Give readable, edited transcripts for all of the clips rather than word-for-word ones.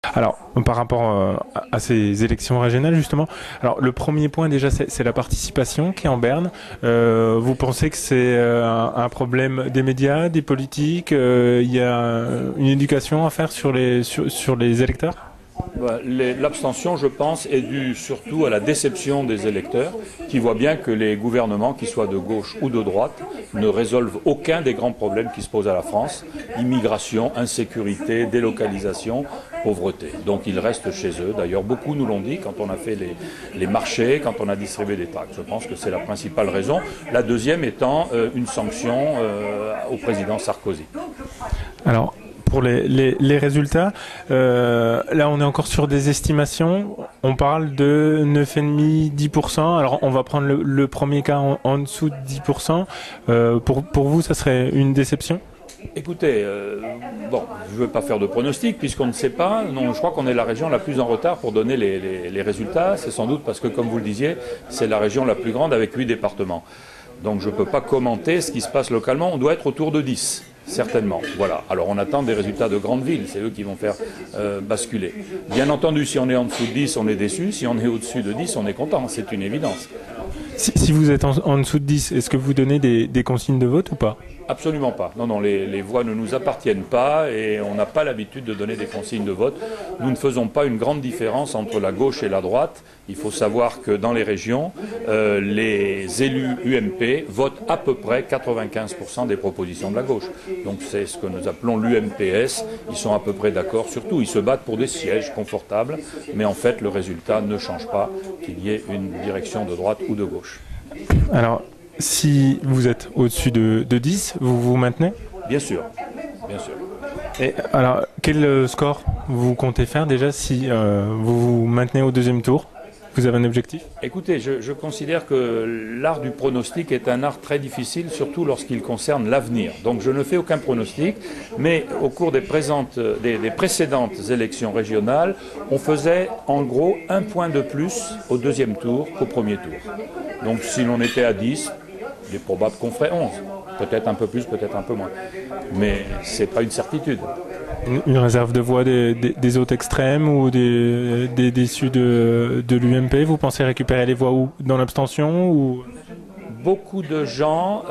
Alors, par rapport à ces élections régionales, justement, alors le premier point déjà, c'est la participation qui est en berne. Vous pensez que c'est un problème des médias, des politiques? Il y a une éducation à faire sur sur les électeurs? L'abstention, je pense, est due surtout à la déception des électeurs qui voient bien que les gouvernements, qu'ils soient de gauche ou de droite, ne résolvent aucun des grands problèmes qui se posent à la France: immigration, insécurité, délocalisation, pauvreté. Donc ils restent chez eux. D'ailleurs, beaucoup nous l'ont dit quand on a fait les marchés, quand on a distribué des taxes. Je pense que c'est la principale raison. La deuxième étant une sanction au président Sarkozy. Alors, pour les résultats, là on est encore sur des estimations. On parle de 9,5-10%. Alors on va prendre le premier cas en dessous de 10%. Pour vous, ça serait une déception? Écoutez, bon, je ne veux pas faire de pronostic puisqu'on ne sait pas. Non, je crois qu'on est la région la plus en retard pour donner les résultats. C'est sans doute parce que, comme vous le disiez, c'est la région la plus grande avec 8 départements. Donc je ne peux pas commenter ce qui se passe localement. On doit être autour de 10. Certainement, voilà. Alors on attend des résultats de grandes villes, c'est eux qui vont faire basculer. Bien entendu, si on est en dessous de 10, on est déçu. Si on est au-dessus de 10, on est content, c'est une évidence. Si vous êtes en dessous de 10, est-ce que vous donnez des consignes de vote ou pas? Absolument pas. Non, non, les voix ne nous appartiennent pas et on n'a pas l'habitude de donner des consignes de vote. Nous ne faisons pas une grande différence entre la gauche et la droite. Il faut savoir que dans les régions, les élus UMP votent à peu près 95% des propositions de la gauche. Donc c'est ce que nous appelons l'UMPS. Ils sont à peu près d'accord sur tout. Ils se battent pour des sièges confortables, mais en fait le résultat ne change pas, qu'il y ait une direction de droite ou de gauche. Alors, si vous êtes au-dessus de 10, vous vous maintenez? Bien sûr, bien sûr. Et alors, quel score vous comptez faire déjà si vous vous maintenez au deuxième tour? Vous avez un objectif? Écoutez, je considère que l'art du pronostic est un art très difficile, surtout lorsqu'il concerne l'avenir. Donc je ne fais aucun pronostic, mais au cours des précédentes élections régionales, on faisait en gros un point de plus au deuxième tour qu'au premier tour. Donc si l'on était à 10, il est probable qu'on ferait 11. Peut-être un peu plus, peut-être un peu moins. Mais ce n'est pas une certitude. Une réserve de voix des autres extrêmes ou des issus de l'UMP, vous pensez récupérer les voix où? Dans l'abstention ou... Beaucoup de gens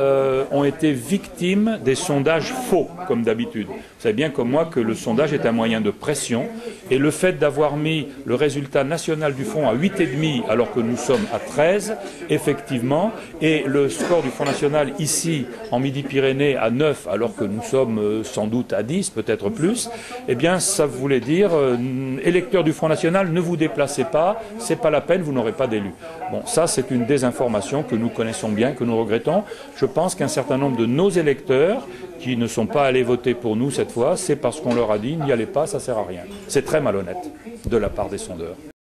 ont été victimes des sondages faux, comme d'habitude. Vous savez bien comme moi que le sondage est un moyen de pression et le fait d'avoir mis le résultat national du Front à 8,5 alors que nous sommes à 13, effectivement, et le score du Front National ici, en Midi-Pyrénées, à 9 alors que nous sommes sans doute à 10, peut-être plus, eh bien ça voulait dire, électeurs du Front National, ne vous déplacez pas, c'est pas la peine, vous n'aurez pas d'élu. Bon, ça c'est une désinformation que nous connaissons bien, que nous regrettons. Je pense qu'un certain nombre de nos électeurs qui ne sont pas allés voter pour nous cette fois, c'est parce qu'on leur a dit n'y allez pas, ça sert à rien. C'est très malhonnête de la part des sondeurs.